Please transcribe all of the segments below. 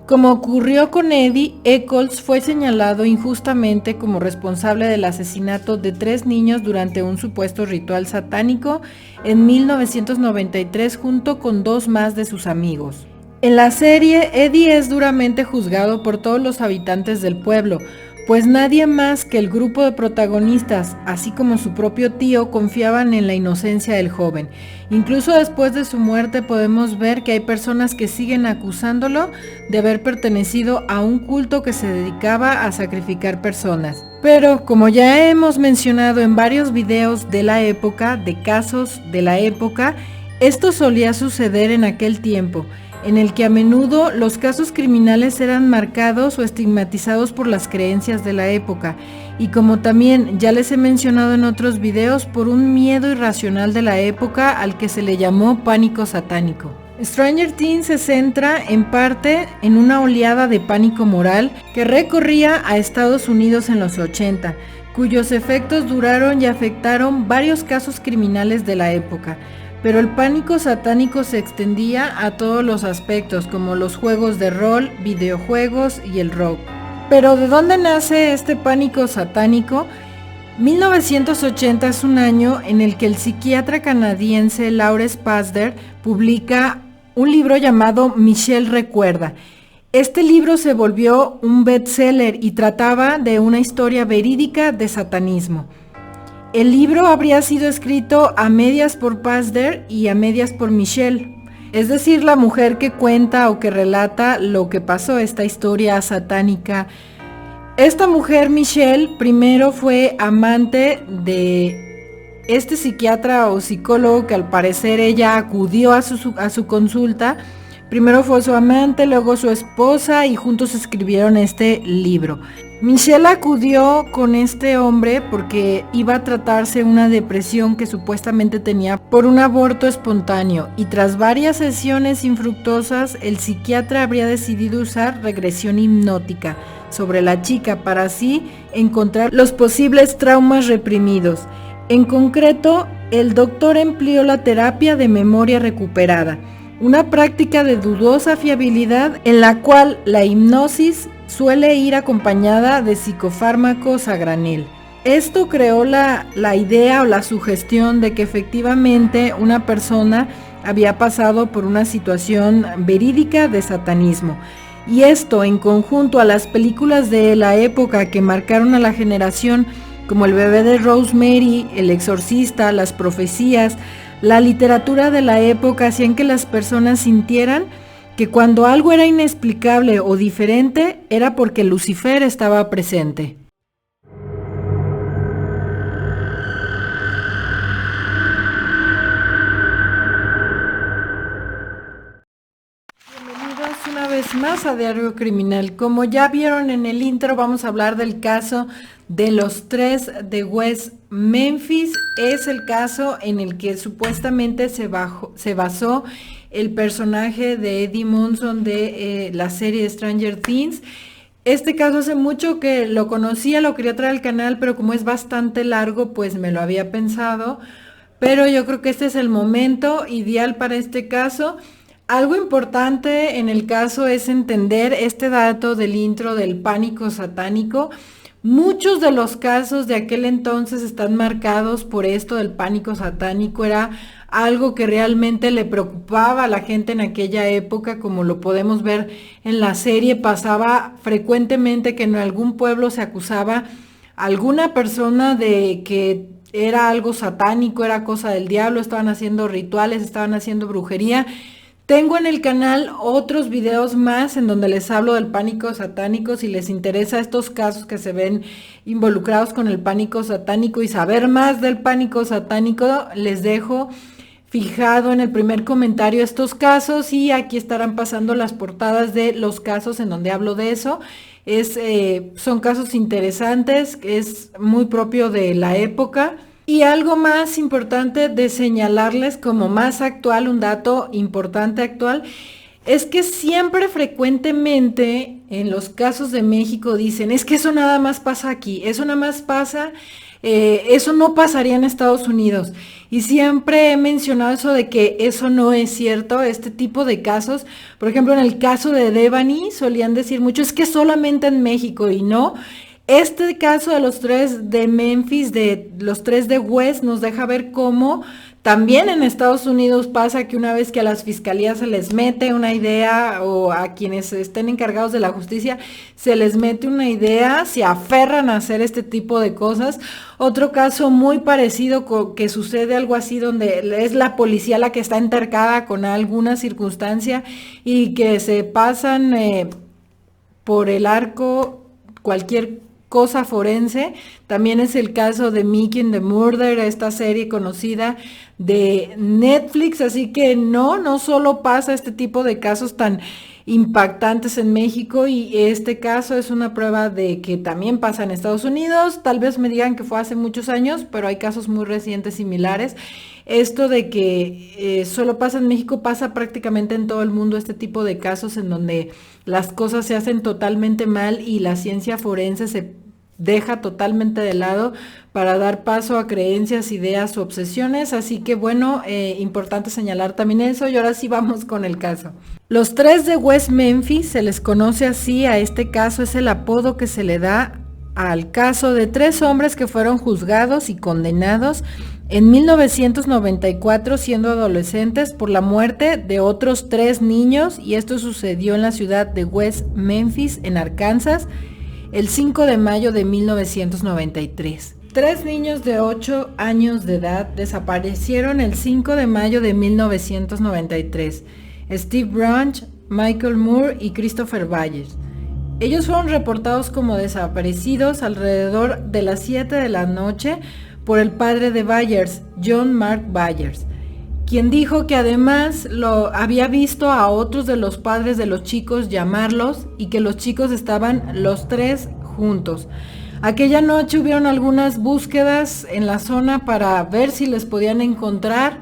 Como ocurrió con Eddie, Eccles fue señalado injustamente como responsable del asesinato de 3 niños durante un supuesto ritual satánico en 1993 junto con 2 más de sus amigos. En la serie, Eddie es duramente juzgado por todos los habitantes del pueblo, pues nadie más que el grupo de protagonistas, así como su propio tío, confiaban en la inocencia del joven. Incluso después de su muerte podemos ver que hay personas que siguen acusándolo de haber pertenecido a un culto que se dedicaba a sacrificar personas. Pero como ya hemos mencionado en varios videos de la época, de casos de la época, esto solía suceder en aquel tiempo, en el que a menudo los casos criminales eran marcados o estigmatizados por las creencias de la época, y como también ya les he mencionado en otros videos, por un miedo irracional de la época al que se le llamó pánico satánico. Stranger Things se centra en parte en una oleada de pánico moral que recorría a Estados Unidos en los 80, cuyos efectos duraron y afectaron varios casos criminales de la época. Pero el pánico satánico se extendía a todos los aspectos, como los juegos de rol, videojuegos y el rock. Pero ¿de dónde nace este pánico satánico? 1980 es un año en el que el psiquiatra canadiense Lawrence Pasder publica un libro llamado Michelle Recuerda. Este libro se volvió un bestseller y trataba de una historia verídica de satanismo. El libro habría sido escrito a medias por Pasder y a medias por Michelle, es decir, la mujer que cuenta o que relata lo que pasó, esta historia satánica. Esta mujer, Michelle, primero fue amante de este psiquiatra o psicólogo que al parecer ella acudió a su consulta. Primero fue su amante, luego su esposa y juntos escribieron este libro. Michelle acudió con este hombre porque iba a tratarse una depresión que supuestamente tenía por un aborto espontáneo, y tras varias sesiones infructuosas el psiquiatra habría decidido usar regresión hipnótica sobre la chica para así encontrar los posibles traumas reprimidos. En concreto, el doctor empleó la terapia de memoria recuperada, una práctica de dudosa fiabilidad en la cual la hipnosis suele ir acompañada de psicofármacos a granel. Esto creó la idea o la sugestión de que efectivamente una persona había pasado por una situación verídica de satanismo. Y esto, en conjunto a las películas de la época que marcaron a la generación, como El bebé de Rosemary, El exorcista, Las profecías, la literatura de la época, hacían que las personas sintieran que cuando algo era inexplicable o diferente era porque Lucifer estaba presente. Bienvenidos una vez más a Diario Criminal. Como ya vieron en el intro, vamos a hablar del caso de los 3 de West Memphis. Es el caso en el que supuestamente se basó el personaje de Eddie Munson de la serie Stranger Things. Este caso hace mucho que lo conocía, lo quería traer al canal, pero como es bastante largo, pues me lo había pensado. Pero yo creo que este es el momento ideal para este caso. Algo importante en el caso es entender este dato del intro del pánico satánico. Muchos de los casos de aquel entonces están marcados por esto del pánico satánico. Era algo que realmente le preocupaba a la gente en aquella época, como lo podemos ver en la serie. Pasaba frecuentemente que en algún pueblo se acusaba a alguna persona de que era algo satánico, era cosa del diablo, estaban haciendo rituales, estaban haciendo brujería. Tengo en el canal otros videos más en donde les hablo del pánico satánico. Si les interesa estos casos que se ven involucrados con el pánico satánico y saber más del pánico satánico, les dejo fijado en el primer comentario estos casos, y aquí estarán pasando las portadas de los casos en donde hablo de eso. Son casos interesantes, es muy propio de la época. Y algo más importante de señalarles como más actual, un dato importante actual, es que siempre frecuentemente en los casos de México dicen, es que eso nada más pasa aquí, eso nada más pasa Eso no pasaría en Estados Unidos. Y siempre he mencionado eso de que eso no es cierto, este tipo de casos. Por ejemplo, en el caso de Devani solían decir mucho, es que solamente en México, y no. Este caso de los 3 de Memphis, de los 3 de West, nos deja ver cómo también en Estados Unidos pasa que una vez que a las fiscalías se les mete una idea, o a quienes estén encargados de la justicia se les mete una idea, se aferran a hacer este tipo de cosas. Otro caso muy parecido que sucede algo así, donde es la policía la que está entercada con alguna circunstancia y que se pasan por el arco cualquier cosa forense. También es el caso de Making the Murder, esta serie conocida de Netflix. Así que no solo pasa este tipo de casos tan impactantes en México, y este caso es una prueba de que también pasa en Estados Unidos. Tal vez me digan que fue hace muchos años, pero hay casos muy recientes similares. Esto de que solo pasa en México pasa prácticamente en todo el mundo, este tipo de casos en donde las cosas se hacen totalmente mal y la ciencia forense se deja totalmente de lado para dar paso a creencias, ideas o obsesiones. Así que bueno, importante señalar también eso. Y ahora sí vamos con el caso. Los 3 de West Memphis, se les conoce así a este caso, es el apodo que se le da al caso de 3 hombres que fueron juzgados y condenados en 1994 siendo adolescentes por la muerte de otros 3 niños, y esto sucedió en la ciudad de West Memphis, en Arkansas, el 5 de mayo de 1993. 3 niños de 8 años de edad desaparecieron el 5 de mayo de 1993. Steve Branch, Michael Moore y Christopher Byers. Ellos fueron reportados como desaparecidos alrededor de las 7 de la noche por el padre de Byers, John Mark Byers, quien dijo que además lo había visto a otros de los padres de los chicos llamarlos y que los chicos estaban los 3 juntos. Aquella noche hubieron algunas búsquedas en la zona para ver si les podían encontrar,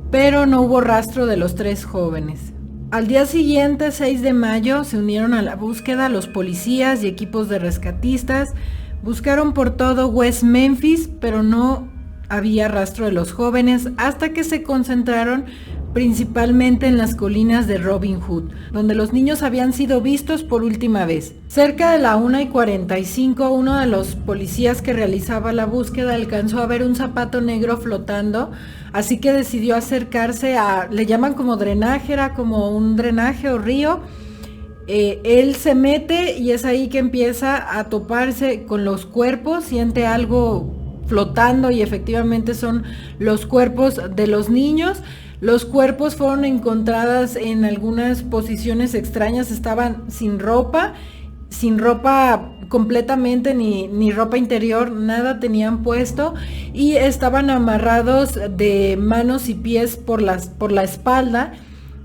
pero no hubo rastro de los 3 jóvenes. Al día siguiente, 6 de mayo, se unieron a la búsqueda los policías y equipos de rescatistas. Buscaron por todo West Memphis, pero no había rastro de los jóvenes, hasta que se concentraron principalmente en las colinas de Robin Hood, donde los niños habían sido vistos por última vez. Cerca de la 1:45, uno de los policías que realizaba la búsqueda alcanzó a ver un zapato negro flotando, así que decidió acercarse le llaman como drenaje, era como un drenaje o río. Él se mete y es ahí que empieza a toparse con los cuerpos, siente algo flotando y efectivamente son los cuerpos de los niños. Los cuerpos fueron encontradas en algunas posiciones extrañas, estaban sin ropa completamente, ni ropa interior, nada tenían puesto, y estaban amarrados de manos y pies por la espalda,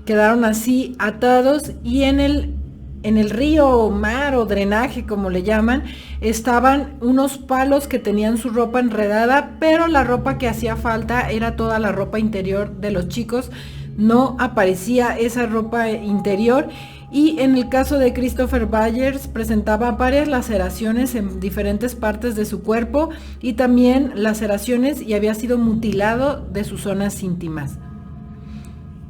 quedaron así atados, y en el río o mar o drenaje, como le llaman, estaban unos palos que tenían su ropa enredada, pero la ropa que hacía falta era toda la ropa interior de los chicos, no aparecía esa ropa interior. Y en el caso de Christopher Byers presentaba varias laceraciones en diferentes partes de su cuerpo y también laceraciones, y había sido mutilado de sus zonas íntimas.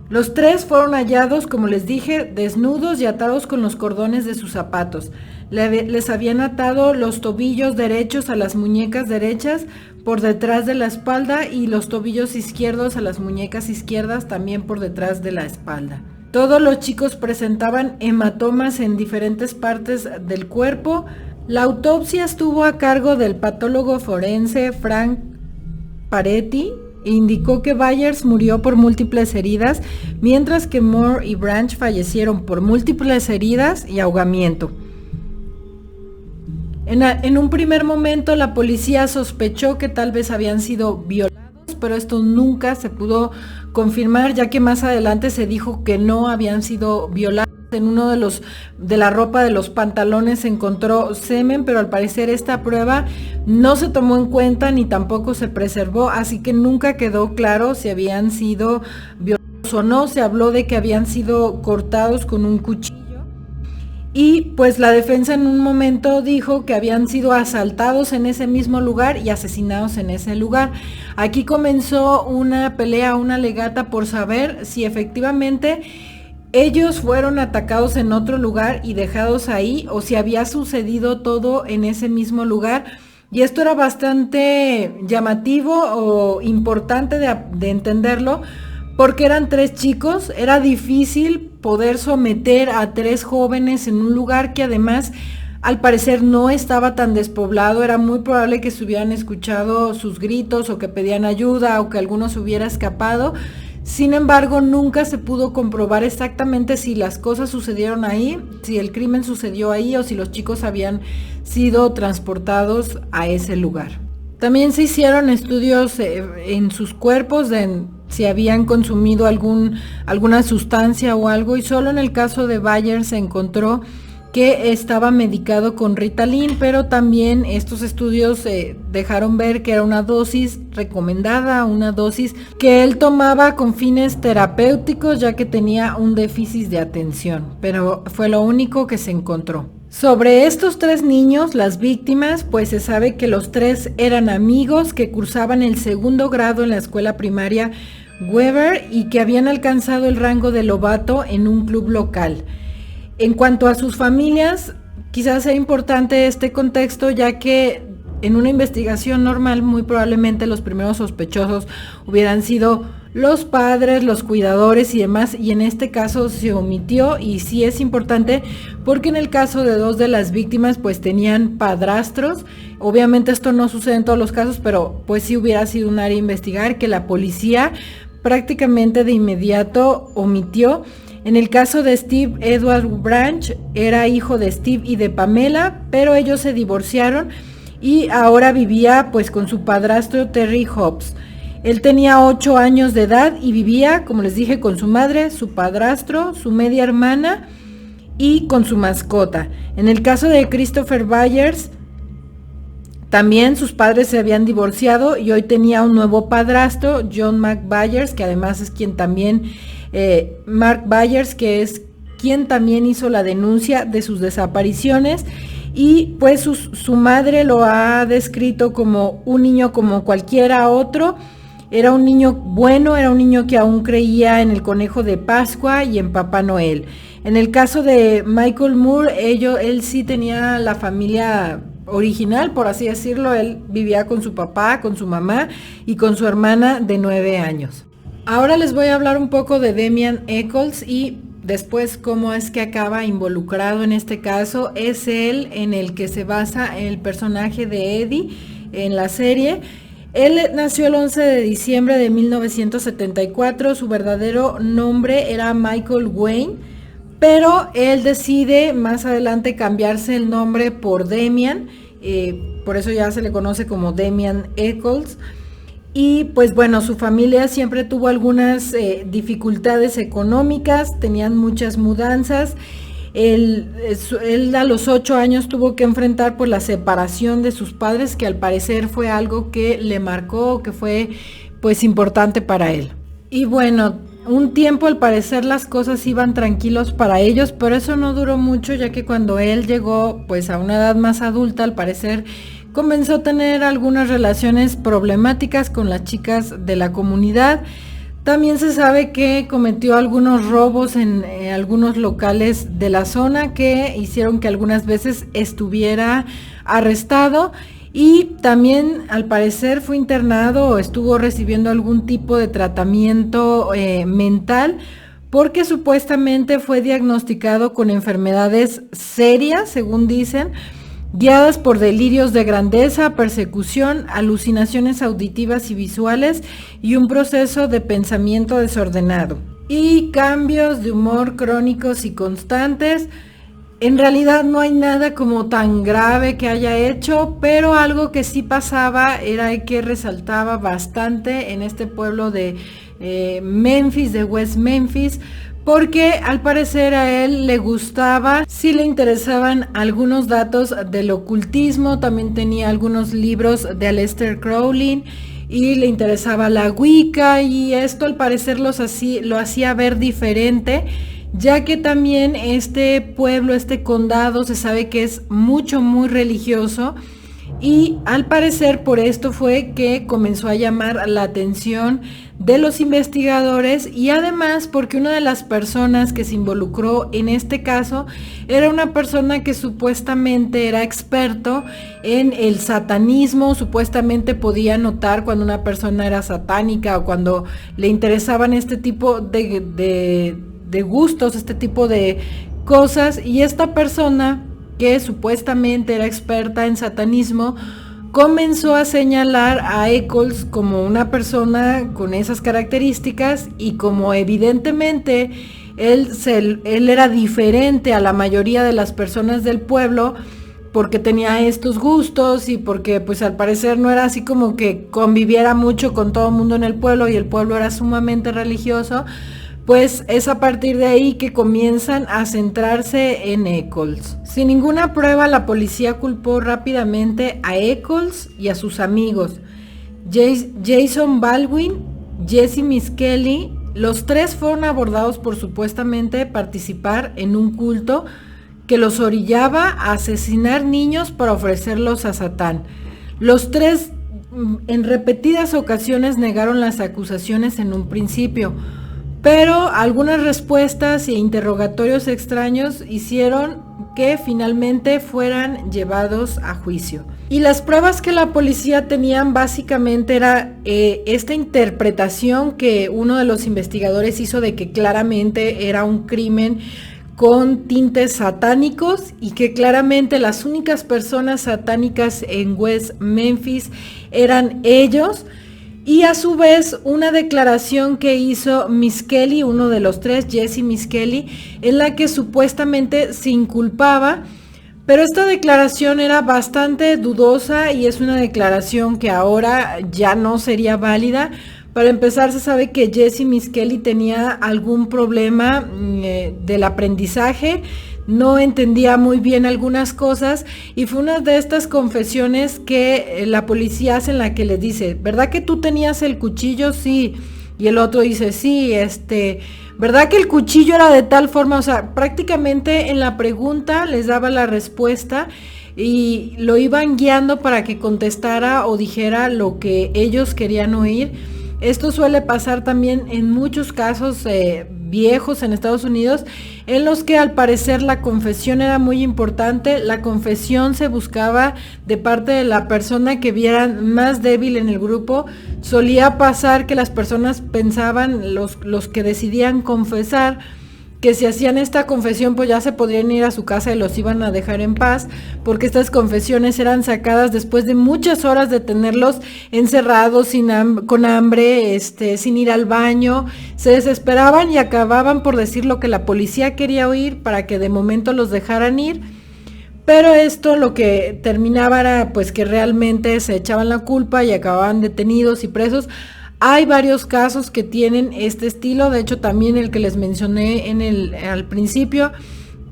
Los 3 fueron hallados, como les dije, desnudos y atados con los cordones de sus zapatos. Les habían atado los tobillos derechos a las muñecas derechas por detrás de la espalda, y los tobillos izquierdos a las muñecas izquierdas también por detrás de la espalda. Todos los chicos presentaban hematomas en diferentes partes del cuerpo. La autopsia estuvo a cargo del patólogo forense Frank Paretti, indicó que Byers murió por múltiples heridas, mientras que Moore y Branch fallecieron por múltiples heridas y ahogamiento. En un primer momento la policía sospechó que tal vez habían sido violados, pero esto nunca se pudo confirmar, ya que más adelante se dijo que no habían sido violados. En uno de la ropa de los pantalones se encontró semen, pero al parecer esta prueba no se tomó en cuenta ni tampoco se preservó, así que nunca quedó claro si habían sido violados o no. Se habló de que habían sido cortados con un cuchillo. y pues la defensa en un momento dijo que habían sido asaltados en ese mismo lugar y asesinados en ese lugar. Aquí comenzó una pelea, una legata por saber si efectivamente ellos fueron atacados en otro lugar y dejados ahí, o si había sucedido todo en ese mismo lugar. Y esto era bastante llamativo o importante de entenderlo, porque eran 3 chicos, era difícil poder someter a 3 jóvenes en un lugar que además al parecer no estaba tan despoblado. Era muy probable que se hubieran escuchado sus gritos o que pedían ayuda o que alguno se hubiera escapado. Sin embargo, nunca se pudo comprobar exactamente si las cosas sucedieron ahí, si el crimen sucedió ahí o si los chicos habían sido transportados a ese lugar. También se hicieron estudios en sus cuerpos de si habían consumido alguna sustancia o algo, y solo en el caso de Byers se encontró que estaba medicado con Ritalin, pero también estos estudios dejaron ver que era una dosis recomendada, una dosis que él tomaba con fines terapéuticos, ya que tenía un déficit de atención, pero fue lo único que se encontró. Sobre estos 3 niños, las víctimas, pues se sabe que los 3 eran amigos que cursaban el 2º grado en la escuela primaria Weber y que habían alcanzado el rango de lobato en un club local. En cuanto a sus familias, quizás sea importante este contexto, ya que en una investigación normal muy probablemente los primeros sospechosos hubieran sido los padres, los cuidadores y demás, y en este caso se omitió, y sí es importante porque en el caso de 2 de las víctimas pues tenían padrastros. Obviamente esto no sucede en todos los casos, pero pues sí hubiera sido un área a investigar que la policía prácticamente de inmediato omitió. En el caso de Steve Edward Branch, era hijo de Steve y de Pamela, pero ellos se divorciaron y ahora vivía pues con su padrastro Terry Hobbs. Él tenía 8 años de edad y vivía, como les dije, con su madre, su padrastro, su media hermana y con su mascota. En el caso de Christopher Byers, también sus padres se habían divorciado y hoy tenía un nuevo padrastro, John Mark Byers, que además es quien también, Mark Byers, que es quien también hizo la denuncia de sus desapariciones. Y pues su madre lo ha descrito como un niño como cualquiera otro. Era un niño bueno, era un niño que aún creía en el conejo de Pascua y en Papá Noel. En el caso de Michael Moore, él sí tenía la familia original, por así decirlo. Él vivía con su papá, con su mamá y con su hermana de 9 años. Ahora les voy a hablar un poco de Damian Echols y después cómo es que acaba involucrado en este caso. Es él en el que se basa el personaje de Eddie en la serie. Él nació el 11 de diciembre de 1974, su verdadero nombre era Michael Wayne, pero él decide más adelante cambiarse el nombre por Damian, por eso ya se le conoce como Damian Echols. Y pues bueno, su familia siempre tuvo algunas dificultades económicas, tenían muchas mudanzas. Él a los 8 años tuvo que enfrentar pues la separación de sus padres, que al parecer fue algo que le marcó, que fue pues importante para él. Y bueno, un tiempo al parecer las cosas iban tranquilos para ellos, pero eso no duró mucho, ya que cuando él llegó pues a una edad más adulta, al parecer comenzó a tener algunas relaciones problemáticas con las chicas de la comunidad. También se sabe que cometió algunos robos en algunos locales de la zona que hicieron que algunas veces estuviera arrestado, y también al parecer fue internado o estuvo recibiendo algún tipo de tratamiento mental, porque supuestamente fue diagnosticado con enfermedades serias, según dicen, guiadas por delirios de grandeza, persecución, alucinaciones auditivas y visuales y un proceso de pensamiento desordenado y cambios de humor crónicos y constantes. En realidad no hay nada como tan grave que haya hecho, pero algo que sí pasaba era que resaltaba bastante en este pueblo de Memphis, de West Memphis, porque al parecer a él le gustaba, sí le interesaban algunos datos del ocultismo, también tenía algunos libros de Aleister Crowley y le interesaba la Wicca, y esto al parecer lo hacía ver diferente, ya que también este pueblo, este condado, se sabe que es muy religioso, y al parecer por esto fue que comenzó a llamar la atención de los investigadores, y además porque una de las personas que se involucró en este caso era una persona que supuestamente era experto en el satanismo. Supuestamente podía notar cuando una persona era satánica o cuando le interesaban este tipo de gustos, este tipo de cosas, y esta persona, que supuestamente era experta en satanismo, comenzó a señalar a Eccles como una persona con esas características, y como evidentemente él era diferente a la mayoría de las personas del pueblo porque tenía estos gustos y porque pues al parecer no era así como que conviviera mucho con todo el mundo en el pueblo, y el pueblo era sumamente religioso, pues es a partir de ahí que comienzan a centrarse en Eccles. Sin ninguna prueba, la policía culpó rápidamente a Eccles y a sus amigos, Jason Baldwin, Jesse Misskelley. Los tres fueron abordados por supuestamente participar en un culto que los orillaba a asesinar niños para ofrecerlos a Satán. Los tres en repetidas ocasiones negaron las acusaciones en un principio, pero algunas respuestas e interrogatorios extraños hicieron que finalmente fueran llevados a juicio. Y las pruebas que la policía tenían básicamente era esta interpretación que uno de los investigadores hizo de que claramente era un crimen con tintes satánicos, y que claramente las únicas personas satánicas en West Memphis eran ellos. Y a su vez una declaración que hizo Misskelley, uno de los tres, Jesse Misskelley, en la que supuestamente se inculpaba, pero esta declaración era bastante dudosa y es una declaración que ahora ya no sería válida. Para empezar, se sabe que Jesse Misskelley tenía algún problema del aprendizaje, no entendía muy bien algunas cosas, y fue una de estas confesiones que la policía hace en la que le dice, ¿verdad que tú tenías el cuchillo? Sí. Y el otro dice, sí, ¿verdad que el cuchillo era de tal forma? O sea, prácticamente en la pregunta les daba la respuesta y lo iban guiando para que contestara o dijera lo que ellos querían oír. Esto suele pasar también en muchos casos viejos en Estados Unidos, en los que al parecer la confesión era muy importante. La confesión se buscaba de parte de la persona que vieran más débil en el grupo. Solía pasar que las personas pensaban, los que decidían confesar, que si hacían esta confesión pues ya se podrían ir a su casa y los iban a dejar en paz, porque estas confesiones eran sacadas después de muchas horas de tenerlos encerrados con hambre, sin ir al baño. Se desesperaban y acababan por decir lo que la policía quería oír para que de momento los dejaran ir. Pero esto lo que terminaba era pues que realmente se echaban la culpa y acababan detenidos y presos. Hay varios casos que tienen este estilo, de hecho también el que les mencioné al principio,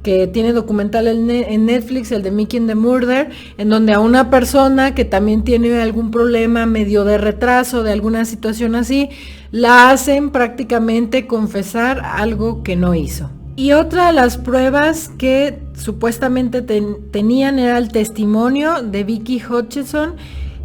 que tiene documental en Netflix, el de Making the Murder, en donde a una persona que también tiene algún problema medio de retraso, de alguna situación así, la hacen prácticamente confesar algo que no hizo. Y otra de las pruebas que supuestamente tenían era el testimonio de Vicky Hutchinson,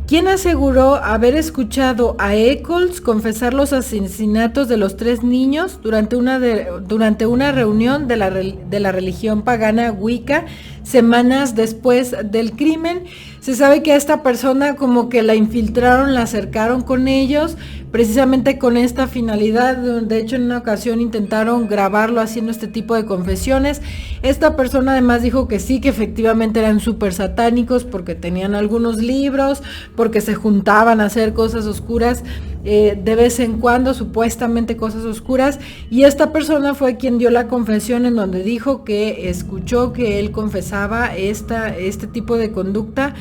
quien aseguró haber escuchado a Eccles confesar los asesinatos de los tres niños durante una reunión de la religión pagana Wicca, semanas después del crimen. Se sabe que a esta persona como que la infiltraron, la acercaron con ellos, precisamente con esta finalidad. De hecho, en una ocasión intentaron grabarlo haciendo este tipo de confesiones. Esta persona además dijo que sí, que efectivamente eran súper satánicos porque tenían algunos libros, porque se juntaban a hacer cosas oscuras de vez en cuando, supuestamente cosas oscuras. Y esta persona fue quien dio la confesión en donde dijo que escuchó que él confesaba este tipo de conducta,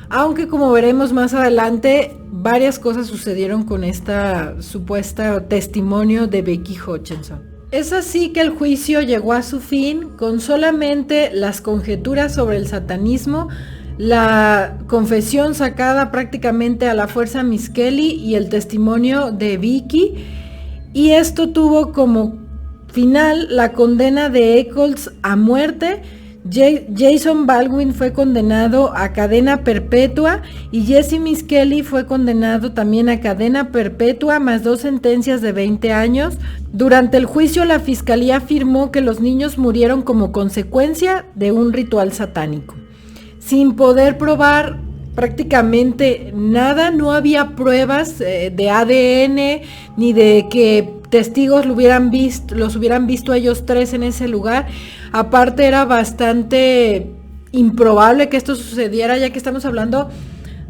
aunque como veremos más adelante, varias cosas sucedieron con esta supuesta testimonio de Becky Hutchinson. Es así que el juicio llegó a su fin con solamente las conjeturas sobre el satanismo, la confesión sacada prácticamente a la fuerza Misskelley y el testimonio de Vicky, y esto tuvo como final, la condena de Echols a muerte. Jason Baldwin fue condenado a cadena perpetua y Jesse Misskelley fue condenado también a cadena perpetua más 2 sentencias de 20 años. Durante el juicio, la fiscalía afirmó que los niños murieron como consecuencia de un ritual satánico. Sin poder probar prácticamente nada, no había pruebas de ADN ni de que testigos los hubieran visto a ellos 3 en ese lugar. Aparte, era bastante improbable que esto sucediera, ya que estamos hablando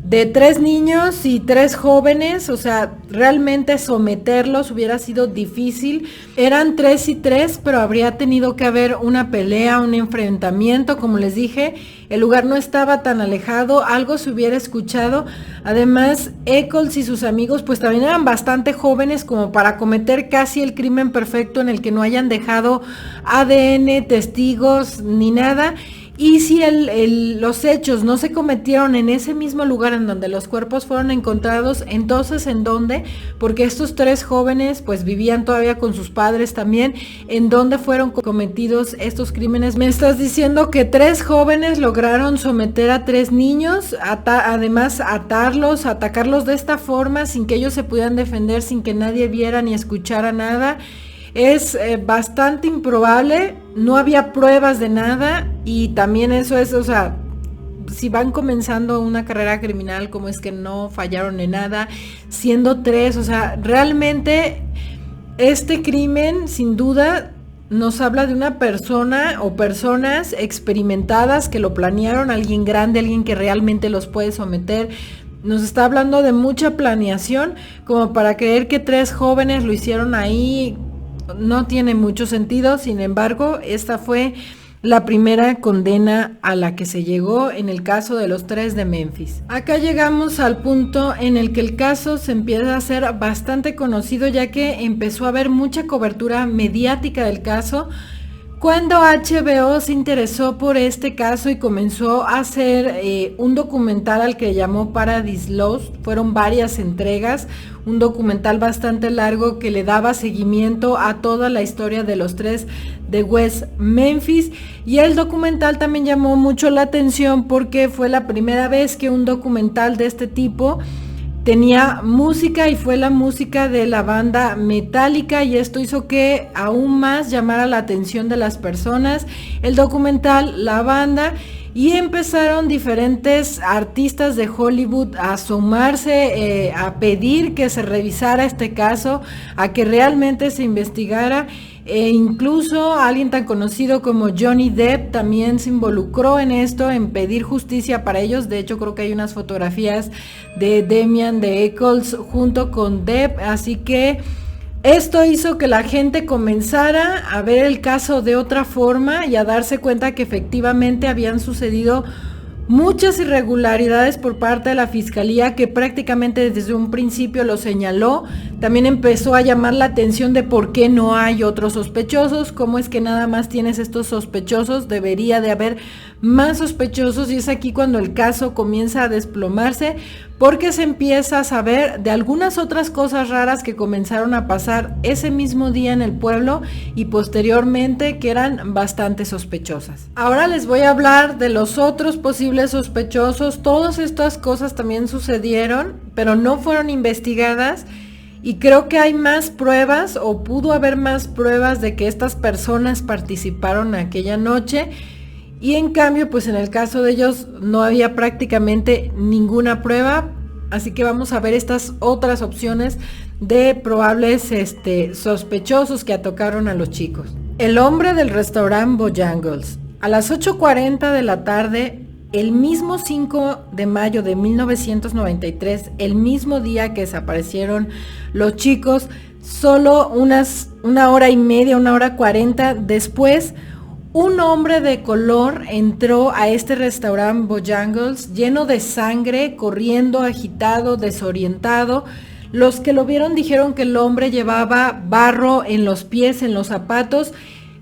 de 3 niños y 3 jóvenes, o sea, realmente someterlos hubiera sido difícil. Eran 3 y 3, pero habría tenido que haber una pelea, un enfrentamiento, como les dije. El lugar no estaba tan alejado, algo se hubiera escuchado. Además, Echols y sus amigos pues también eran bastante jóvenes como para cometer casi el crimen perfecto en el que no hayan dejado ADN, testigos ni nada. Y si los hechos no se cometieron en ese mismo lugar en donde los cuerpos fueron encontrados, entonces ¿en dónde? Porque estos 3 jóvenes pues vivían todavía con sus padres también. ¿En dónde fueron cometidos estos crímenes? Me estás diciendo que 3 jóvenes lograron someter a 3 niños, además atarlos, atacarlos de esta forma sin que ellos se pudieran defender, sin que nadie viera ni escuchara nada. Es bastante improbable, no había pruebas de nada y también eso es, o sea, si van comenzando una carrera criminal, ¿cómo es que no fallaron en nada? Siendo 3, o sea, realmente este crimen sin duda nos habla de una persona o personas experimentadas que lo planearon, alguien grande, alguien que realmente los puede someter. Nos está hablando de mucha planeación, como para creer que 3 jóvenes lo hicieron ahí. No tiene mucho sentido. Sin embargo, esta fue la primera condena a la que se llegó en el caso de los 3 de Memphis. Acá llegamos al punto en el que el caso se empieza a hacer bastante conocido, ya que empezó a haber mucha cobertura mediática del caso. Cuando HBO se interesó por este caso y comenzó a hacer un documental al que llamó Paradise Lost, fueron varias entregas, un documental bastante largo que le daba seguimiento a toda la historia de los 3 de West Memphis, y el documental también llamó mucho la atención porque fue la primera vez que un documental de este tipo tenía música, y fue la música de la banda Metallica, y esto hizo que aún más llamara la atención de las personas el documental, la banda, y empezaron diferentes artistas de Hollywood a sumarse, a pedir que se revisara este caso, a que realmente se investigara. E incluso alguien tan conocido como Johnny Depp también se involucró en esto, en pedir justicia para ellos. De hecho, creo que hay unas fotografías de Damien de Echols junto con Depp, así que esto hizo que la gente comenzara a ver el caso de otra forma y a darse cuenta que efectivamente habían sucedido muchas irregularidades por parte de la fiscalía, que prácticamente desde un principio lo señaló. También empezó a llamar la atención de por qué no hay otros sospechosos, cómo es que nada más tienes estos sospechosos, debería de haber más sospechosos, y es aquí cuando el caso comienza a desplomarse, porque se empieza a saber de algunas otras cosas raras que comenzaron a pasar ese mismo día en el pueblo y posteriormente, que eran bastante sospechosas. Ahora les voy a hablar de los otros posibles sospechosos. Todas estas cosas también sucedieron, pero no fueron investigadas, y creo que hay más pruebas, o pudo haber más pruebas, de que estas personas participaron aquella noche. Y en cambio, pues en el caso de ellos no había prácticamente ninguna prueba, así que vamos a ver estas otras opciones de probables sospechosos que atacaron a los chicos. El hombre del restaurante Bojangles. A las 8:40 de la tarde, el mismo 5 de mayo de 1993, el mismo día que desaparecieron los chicos, solo una hora y media, 1:40 después, un hombre de color entró a este restaurante Bojangles lleno de sangre, corriendo, agitado, desorientado. Los que lo vieron dijeron que el hombre llevaba barro en los pies, en los zapatos.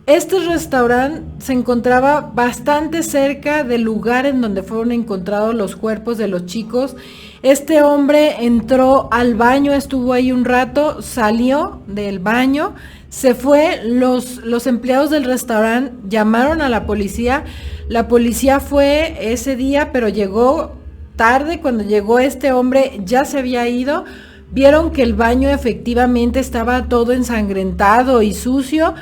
Este restaurante se encontraba bastante cerca del lugar en donde fueron encontrados los cuerpos de los chicos. Este hombre entró al baño, estuvo ahí un rato, salió del baño, Se fue, los empleados del restaurante llamaron a la policía fue ese día, pero llegó tarde. Cuando llegó este hombre ya se había ido, vieron que el baño efectivamente estaba todo ensangrentado y sucio,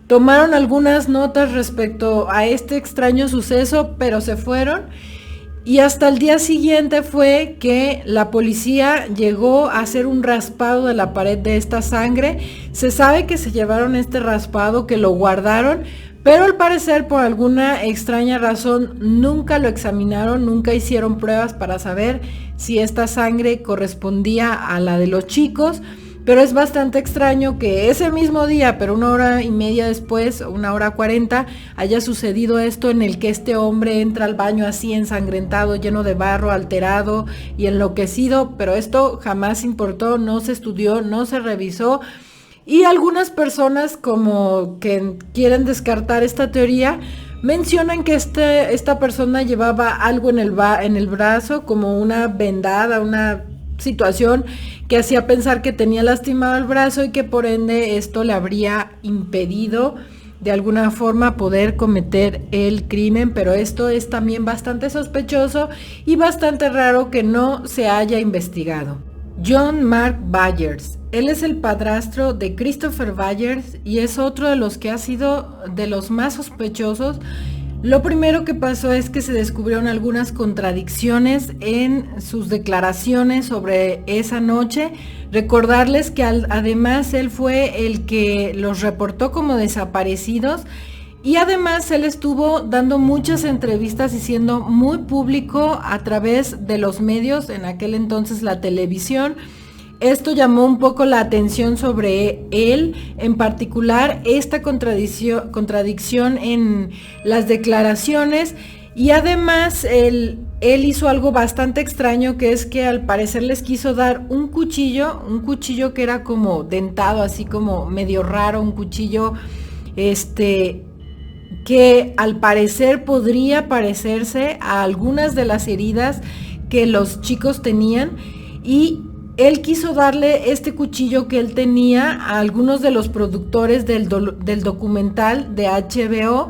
tomaron algunas notas respecto a este extraño suceso, pero se fueron. Y hasta el día siguiente fue que la policía llegó a hacer un raspado de la pared de esta sangre. Se sabe que se llevaron este raspado, que lo guardaron, pero al parecer por alguna extraña razón nunca lo examinaron, nunca hicieron pruebas para saber si esta sangre correspondía a la de los chicos. Pero es bastante extraño que ese mismo día, pero 1 hora y media después, 1 hora 40, haya sucedido esto en el que este hombre entra al baño así ensangrentado, lleno de barro, alterado y enloquecido. Pero esto jamás importó, no se estudió, no se revisó. Y algunas personas, como que quieren descartar esta teoría, mencionan que esta persona llevaba algo en el brazo, como una vendada, una situación que hacía pensar que tenía lastimado el brazo y que por ende esto le habría impedido de alguna forma poder cometer el crimen. Pero esto es también bastante sospechoso y bastante raro que no se haya investigado. John Mark Byers, él es el padrastro de Christopher Byers y es otro de los que ha sido de los más sospechosos. Lo primero que pasó es que se descubrieron algunas contradicciones en sus declaraciones sobre esa noche. Recordarles que además él fue el que los reportó como desaparecidos y además él estuvo dando muchas entrevistas y siendo muy público a través de los medios, en aquel entonces la televisión. Esto llamó un poco la atención sobre él, en particular esta contradicción en las declaraciones, y además él hizo algo bastante extraño, que es que al parecer les quiso dar un cuchillo que era como dentado, así como medio raro, un cuchillo que al parecer podría parecerse a algunas de las heridas que los chicos tenían, y él quiso darle este cuchillo que él tenía a algunos de los productores del documental de HBO,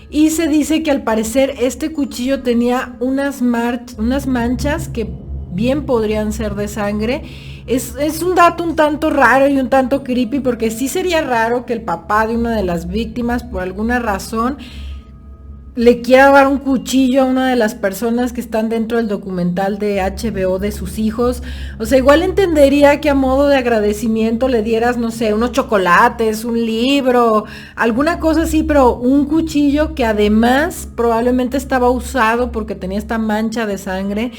y se dice que al parecer este cuchillo tenía unas manchas que bien podrían ser de sangre. Es un dato un tanto raro y un tanto creepy, porque sí sería raro que el papá de una de las víctimas, por alguna razón, le quiera dar un cuchillo a una de las personas que están dentro del documental de HBO de sus hijos. O sea, igual entendería que a modo de agradecimiento le dieras, no sé, unos chocolates, un libro, alguna cosa así, pero un cuchillo que además probablemente estaba usado porque tenía esta mancha de sangre.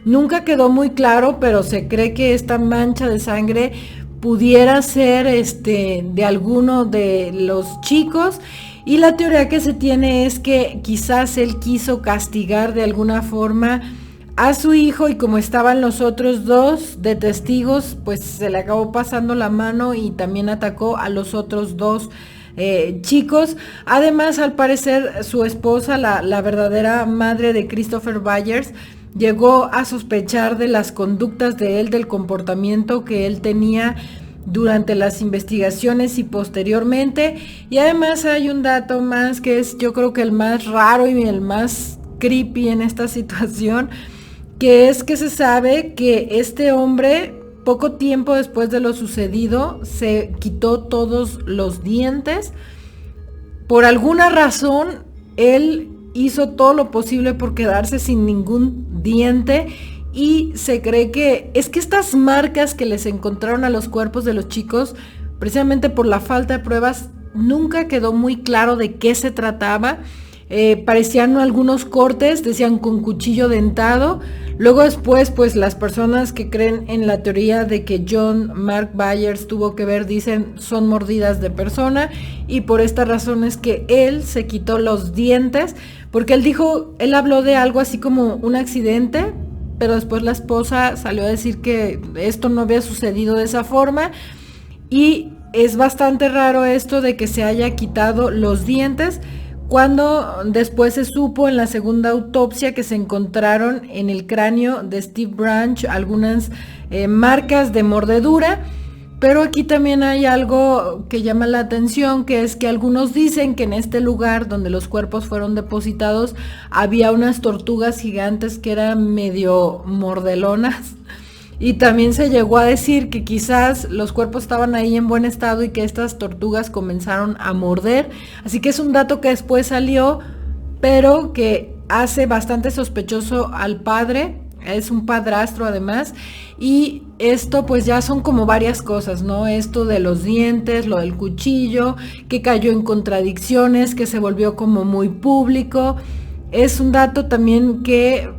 Nunca quedó muy claro, pero se cree que esta mancha de sangre pudiera ser de alguno de los chicos. Y la teoría que se tiene es que quizás él quiso castigar de alguna forma a su hijo, y como estaban los otros dos de testigos, pues se le acabó pasando la mano y también atacó a los otros dos chicos. Además, al parecer, su esposa, la verdadera madre de Christopher Byers, llegó a sospechar de las conductas de él, del comportamiento que él tenía durante las investigaciones y posteriormente. Y además hay un dato más que es, yo creo que el más raro y el más creepy en esta situación, que es que se sabe que este hombre, poco tiempo después de lo sucedido, se quitó todos los dientes. Por alguna razón, él hizo todo lo posible por quedarse sin ningún diente. Y se cree que estas marcas que les encontraron a los cuerpos de los chicos, precisamente por la falta de pruebas, nunca quedó muy claro de qué se trataba. Parecían algunos cortes, decían con cuchillo dentado. Luego después, pues las personas que creen en la teoría de que John Mark Byers tuvo que ver, dicen son mordidas de persona, y por esta razón es que él se quitó los dientes, porque él habló de algo así como un accidente, pero después la esposa salió a decir que esto no había sucedido de esa forma. Y es bastante raro esto de que se haya quitado los dientes, cuando después se supo en la segunda autopsia que se encontraron en el cráneo de Steve Branch algunas marcas de mordedura. Pero aquí también hay algo que llama la atención, que es que algunos dicen que en este lugar donde los cuerpos fueron depositados había unas tortugas gigantes que eran medio mordelonas. Y también se llegó a decir que quizás los cuerpos estaban ahí en buen estado y que estas tortugas comenzaron a morder. Así que es un dato que después salió, pero que hace bastante sospechoso al padre. Es un padrastro además, y esto pues ya son como varias cosas, ¿no? Esto de los dientes, lo del cuchillo, que cayó en contradicciones, que se volvió como muy público. Es un dato también que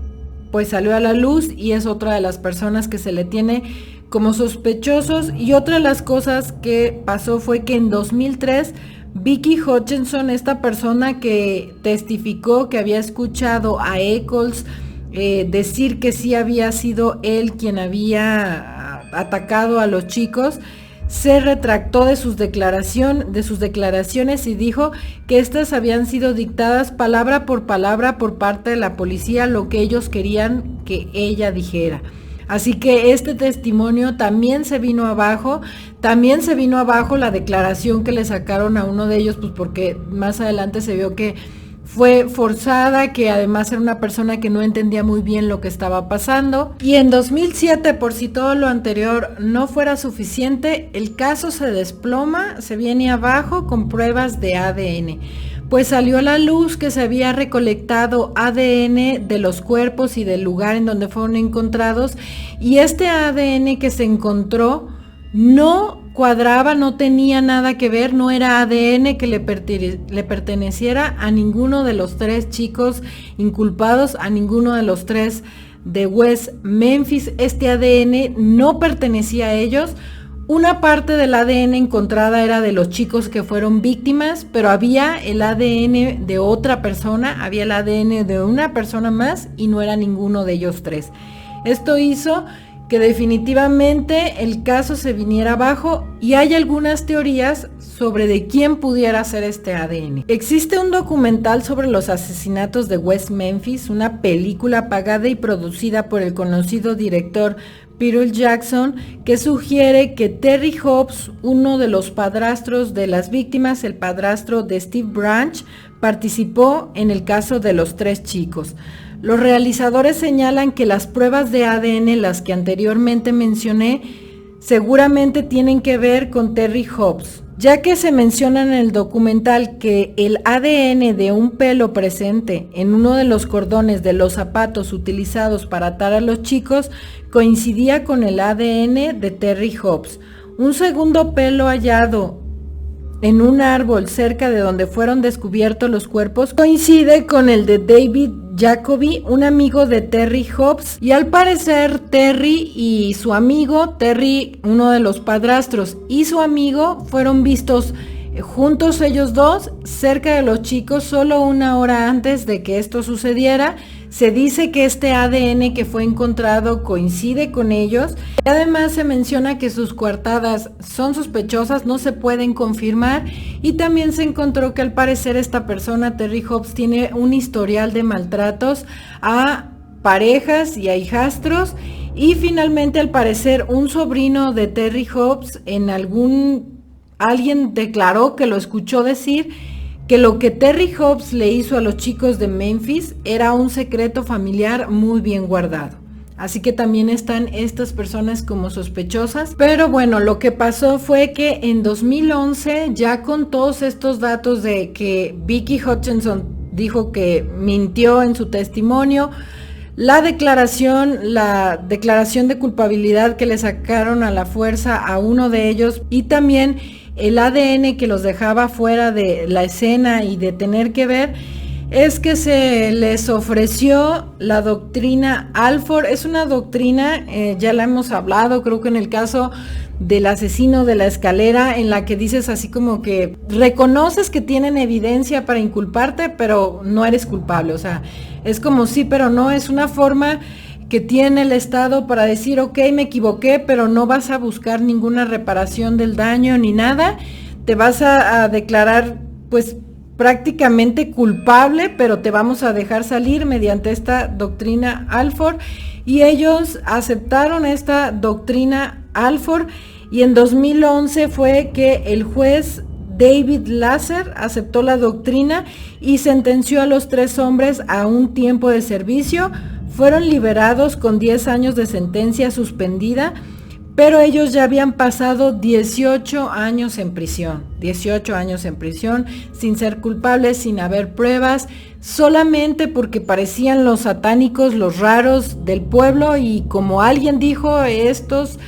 pues salió a la luz y es otra de las personas que se le tiene como sospechosos. Y otra de las cosas que pasó fue que en 2003 Vicky Hutchinson, esta persona que testificó que había escuchado a Eccles decir que sí había sido él quien había atacado a los chicos, se retractó de sus declaraciones y dijo que estas habían sido dictadas palabra por palabra por parte de la policía, lo que ellos querían que ella dijera. Así que este testimonio también se vino abajo la declaración que le sacaron a uno de ellos, pues porque más adelante se vio que fue forzada, que además era una persona que no entendía muy bien lo que estaba pasando. Y en 2007, por si todo lo anterior no fuera suficiente, el caso se desploma, se viene abajo con pruebas de ADN. Pues salió a la luz que se había recolectado ADN de los cuerpos y del lugar en donde fueron encontrados, y este ADN que se encontró no cuadraba, no tenía nada que ver, no era ADN que le perteneciera a ninguno de los tres chicos inculpados, a ninguno de los tres de West Memphis. Este ADN no pertenecía a ellos. Una parte del ADN encontrada era de los chicos que fueron víctimas, pero había el ADN de otra persona, había el ADN de una persona más y no era ninguno de ellos tres. Esto hizo que definitivamente el caso se viniera abajo, y hay algunas teorías sobre de quién pudiera ser este ADN. Existe un documental sobre los asesinatos de West Memphis, una película pagada y producida por el conocido director Peter Jackson, que sugiere que Terry Hobbs, uno de los padrastros de las víctimas, el padrastro de Steve Branch, participó en el caso de los tres chicos. Los realizadores señalan que las pruebas de ADN, las que anteriormente mencioné, seguramente tienen que ver con Terry Hobbs, ya que se menciona en el documental que el ADN de un pelo presente en uno de los cordones de los zapatos utilizados para atar a los chicos coincidía con el ADN de Terry Hobbs. Un segundo pelo hallado en un árbol cerca de donde fueron descubiertos los cuerpos coincide con el de David Jacoby, un amigo de Terry Hobbs, y al parecer Terry y su amigo, Terry, uno de los padrastros, y su amigo fueron vistos juntos ellos dos cerca de los chicos solo una hora antes de que esto sucediera. Se dice que este ADN que fue encontrado coincide con ellos. Además se menciona que sus coartadas son sospechosas, no se pueden confirmar, y también se encontró que al parecer esta persona, Terry Hobbs, tiene un historial de maltratos a parejas y a hijastros. Y finalmente, al parecer, un sobrino de Terry Hobbs alguien declaró que lo escuchó decir que lo que Terry Hobbs le hizo a los chicos de Memphis era un secreto familiar muy bien guardado. Así que también están estas personas como sospechosas. Pero bueno, lo que pasó fue que en 2011, ya con todos estos datos de que Vicky Hutchinson dijo que mintió en su testimonio, la declaración de culpabilidad que le sacaron a la fuerza a uno de ellos, y también el ADN que los dejaba fuera de la escena y de tener que ver, es que se les ofreció la doctrina Alford. Es una doctrina, ya la hemos hablado, creo que en el caso del asesino de la escalera, en la que dices así como que reconoces que tienen evidencia para inculparte, pero no eres culpable. O sea, es como sí, pero no. Es una forma que tiene el Estado para decir, ok, me equivoqué, pero no vas a buscar ninguna reparación del daño ni nada. Te vas a declarar, pues, prácticamente culpable, pero te vamos a dejar salir mediante esta doctrina Alford. Y ellos aceptaron esta doctrina Alford, y en 2011 fue que el juez David Lasser aceptó la doctrina y sentenció a los 3 hombres a un tiempo de servicio. Fueron liberados con 10 años de sentencia suspendida, pero ellos ya habían pasado 18 años en prisión, 18 años en prisión, sin ser culpables, sin haber pruebas, solamente porque parecían los satánicos, los raros del pueblo, y como alguien dijo, estos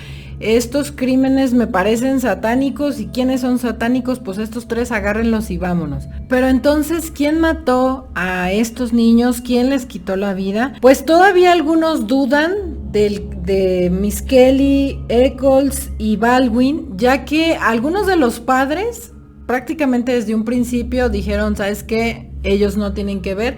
crímenes me parecen satánicos. ¿Y quiénes son satánicos? Pues estos 3, agárrenlos y vámonos. Pero entonces, ¿quién mató a estos niños? ¿Quién les quitó la vida? Pues todavía algunos dudan de Misskelley, Eccles y Baldwin, ya que algunos de los padres prácticamente desde un principio dijeron, ¿sabes qué? Ellos no tienen que ver.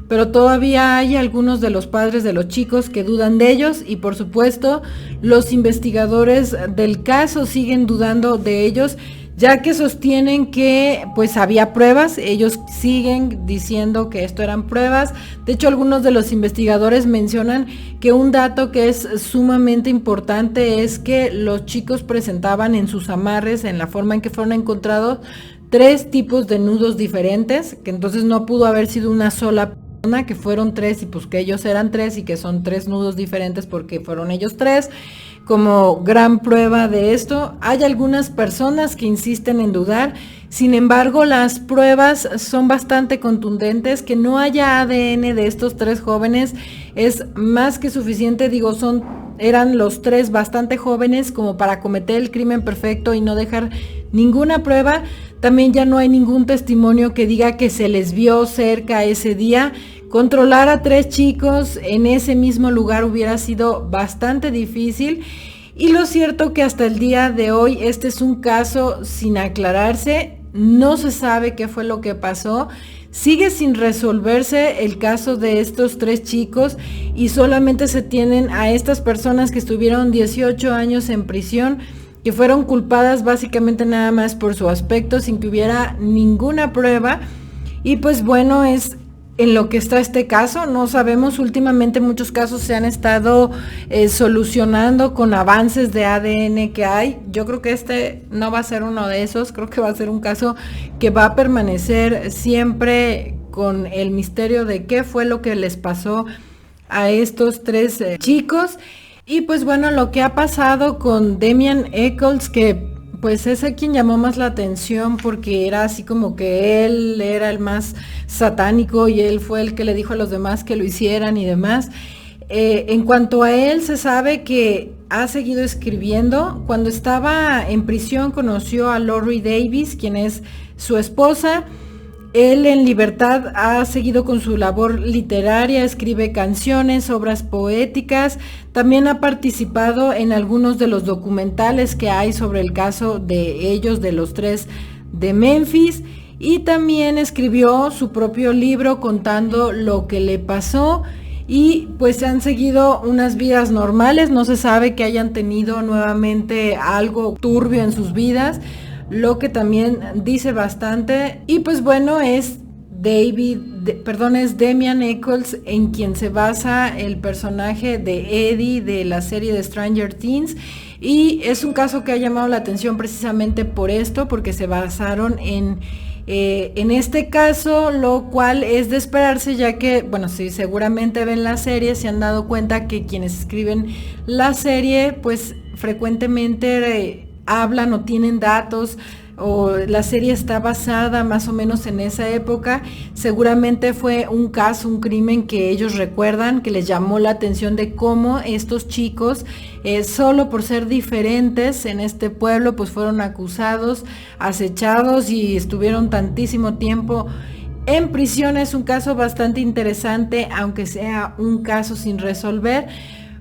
Pero todavía hay algunos de los padres de los chicos que dudan de ellos, y por supuesto los investigadores del caso siguen dudando de ellos, ya que sostienen que pues había pruebas. Ellos siguen diciendo que esto eran pruebas. De hecho, algunos de los investigadores mencionan que un dato que es sumamente importante es que los chicos presentaban en sus amarres, en la forma en que fueron encontrados, 3 tipos de nudos diferentes, que entonces no pudo haber sido una sola persona, que fueron 3, y pues que ellos eran 3 y que son 3 nudos diferentes porque fueron ellos 3. Como gran prueba de esto, hay algunas personas que insisten en dudar. Sin embargo, las pruebas son bastante contundentes. Que no haya ADN de estos 3 jóvenes es más que suficiente. Digo, eran los 3 bastante jóvenes como para cometer el crimen perfecto y no dejar ninguna prueba. También ya no hay ningún testimonio que diga que se les vio cerca ese día. Controlar a 3 chicos en ese mismo lugar hubiera sido bastante difícil, y lo cierto que hasta el día de hoy este es un caso sin aclararse. No se sabe qué fue lo que pasó. Sigue sin resolverse el caso de estos 3 chicos, y solamente se tienen a estas personas que estuvieron 18 años en prisión, que fueron culpadas básicamente nada más por su aspecto, sin que hubiera ninguna prueba. Y pues bueno, es en lo que está este caso. No sabemos, últimamente muchos casos se han estado solucionando con avances de ADN que hay. Yo creo que este no va a ser uno de esos. Creo que va a ser un caso que va a permanecer siempre con el misterio de qué fue lo que les pasó a estos 3 chicos. Y pues bueno, lo que ha pasado con Damien Eccles, que pues es a quien llamó más la atención, porque era así como que él era el más satánico y él fue el que le dijo a los demás que lo hicieran y demás. En cuanto a él, se sabe que ha seguido escribiendo. Cuando estaba en prisión conoció a Lori Davis, quien es su esposa. Él en libertad ha seguido con su labor literaria, escribe canciones, obras poéticas. También ha participado en algunos de los documentales que hay sobre el caso de ellos, de los 3 de Memphis. Y también escribió su propio libro contando lo que le pasó. Y pues han seguido unas vidas normales. No se sabe que hayan tenido nuevamente algo turbio en sus vidas, lo que también dice bastante. Y pues bueno, es Damien Eccles en quien se basa el personaje de Eddie de la serie de Stranger Things, y es un caso que ha llamado la atención precisamente por esto, porque se basaron en este caso, lo cual es de esperarse, ya que, bueno, si seguramente ven la serie, se han dado cuenta que quienes escriben la serie pues frecuentemente hablan o tienen datos, o la serie está basada más o menos en esa época. Seguramente fue un caso, un crimen que ellos recuerdan, que les llamó la atención de cómo estos chicos, solo por ser diferentes en este pueblo, pues fueron acusados, acechados y estuvieron tantísimo tiempo en prisión. Es un caso bastante interesante, aunque sea un caso sin resolver.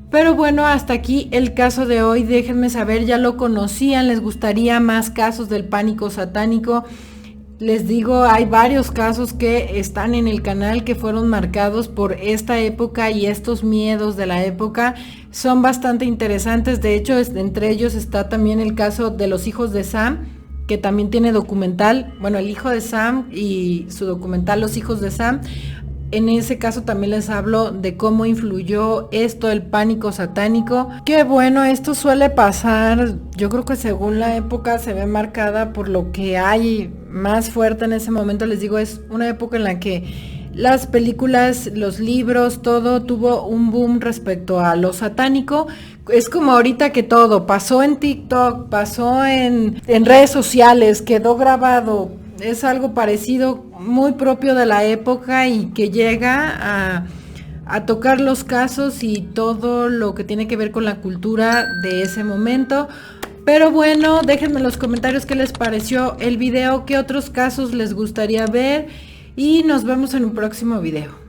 Pero bueno, hasta aquí el caso de hoy. Déjenme saber, ¿ya lo conocían? ¿Les gustaría más casos del pánico satánico? Les digo, hay varios casos que están en el canal que fueron marcados por esta época, y estos miedos de la época son bastante interesantes. De hecho, entre ellos está también el caso de los hijos de Sam, que también tiene documental. Bueno, el hijo de Sam y su documental Los hijos de Sam. En ese caso también les hablo de cómo influyó esto, el pánico satánico. Que bueno, esto suele pasar, yo creo que según la época se ve marcada por lo que hay más fuerte en ese momento. Les digo, es una época en la que las películas, los libros, todo tuvo un boom respecto a lo satánico. Es como ahorita que todo pasó en TikTok, pasó en redes sociales, quedó grabado. Es algo parecido, muy propio de la época y que llega a tocar los casos y todo lo que tiene que ver con la cultura de ese momento. Pero bueno, déjenme en los comentarios qué les pareció el video, qué otros casos les gustaría ver y nos vemos en un próximo video.